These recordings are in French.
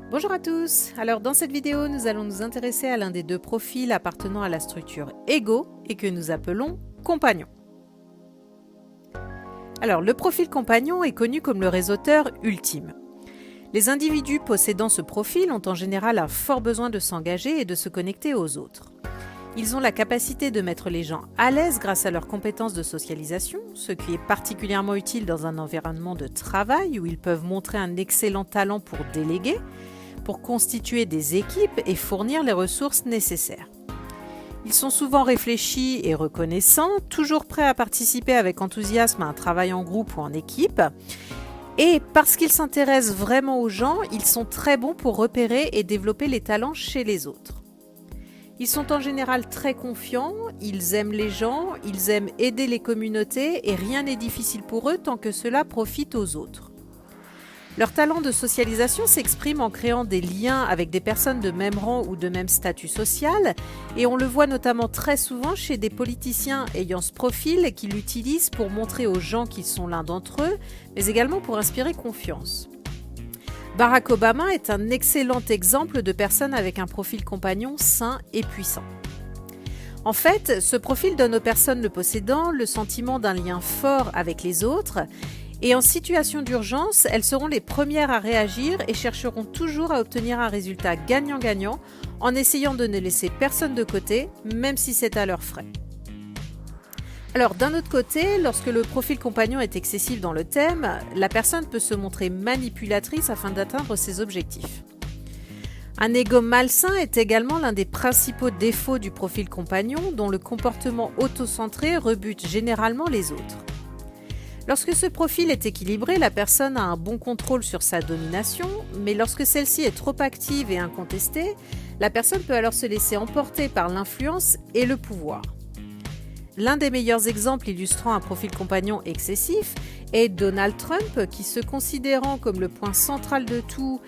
Bonjour à tous. Alors dans cette vidéo, nous allons nous intéresser à l'un des deux profils appartenant à la structure Ego et que nous appelons compagnon. Alors le profil compagnon est connu comme le réseauteur ultime. Les individus possédant ce profil ont en général un fort besoin de s'engager et de se connecter aux autres. Ils ont la capacité de mettre les gens à l'aise grâce à leurs compétences de socialisation, ce qui est particulièrement utile dans un environnement de travail où ils peuvent montrer un excellent talent pour déléguer, pour constituer des équipes et fournir les ressources nécessaires. Ils sont souvent réfléchis et reconnaissants, toujours prêts à participer avec enthousiasme à un travail en groupe ou en équipe. Et parce qu'ils s'intéressent vraiment aux gens, ils sont très bons pour repérer et développer les talents chez les autres. Ils sont en général très confiants, ils aiment les gens, ils aiment aider les communautés et rien n'est difficile pour eux tant que cela profite aux autres. Leur talent de socialisation s'exprime en créant des liens avec des personnes de même rang ou de même statut social et on le voit notamment très souvent chez des politiciens ayant ce profil qui l'utilisent pour montrer aux gens qu'ils sont l'un d'entre eux, mais également pour inspirer confiance. Barack Obama est un excellent exemple de personne avec un profil compagnon sain et puissant. En fait, ce profil donne aux personnes le possédant le sentiment d'un lien fort avec les autres et en situation d'urgence, elles seront les premières à réagir et chercheront toujours à obtenir un résultat gagnant-gagnant en essayant de ne laisser personne de côté, même si c'est à leurs frais. Alors d'un autre côté, lorsque le profil compagnon est excessif dans le thème, la personne peut se montrer manipulatrice afin d'atteindre ses objectifs. Un ego malsain est également l'un des principaux défauts du profil compagnon dont le comportement autocentré rebute généralement les autres. Lorsque ce profil est équilibré, la personne a un bon contrôle sur sa domination, mais lorsque celle-ci est trop active et incontestée, la personne peut alors se laisser emporter par l'influence et le pouvoir. L'un des meilleurs exemples illustrant un profil compagnon excessif est Donald Trump, qui se considérant comme le point central de tout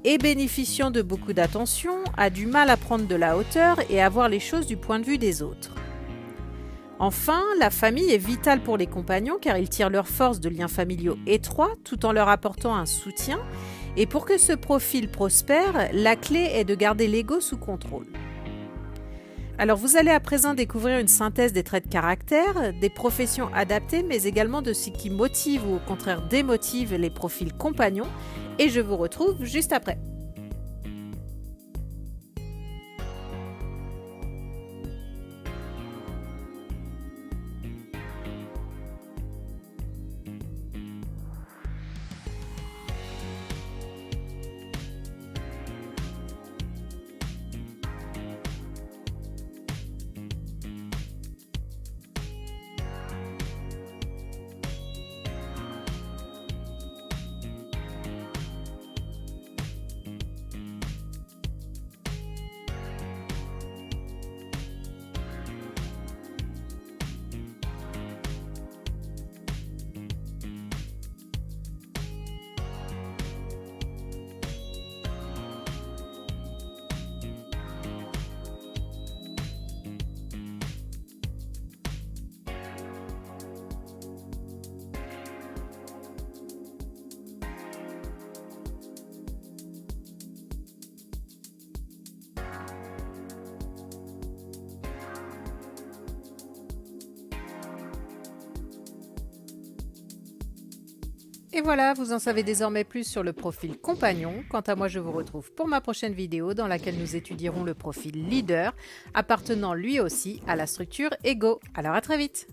et bénéficiant de beaucoup d'attention, a du mal à prendre de la hauteur et à voir les choses du point de vue des autres. Enfin, la famille est vitale pour les compagnons car ils tirent leur force de liens familiaux étroits tout en leur apportant un soutien. Et pour que ce profil prospère, la clé est de garder l'ego sous contrôle. Alors vous allez à présent découvrir une synthèse des traits de caractère, des professions adaptées, mais également de ce qui motive ou au contraire démotive les profils compagnons. Et je vous retrouve juste après. Et voilà, vous en savez désormais plus sur le profil compagnon. Quant à moi, je vous retrouve pour ma prochaine vidéo dans laquelle nous étudierons le profil leader, appartenant lui aussi à la structure Ego. Alors à très vite!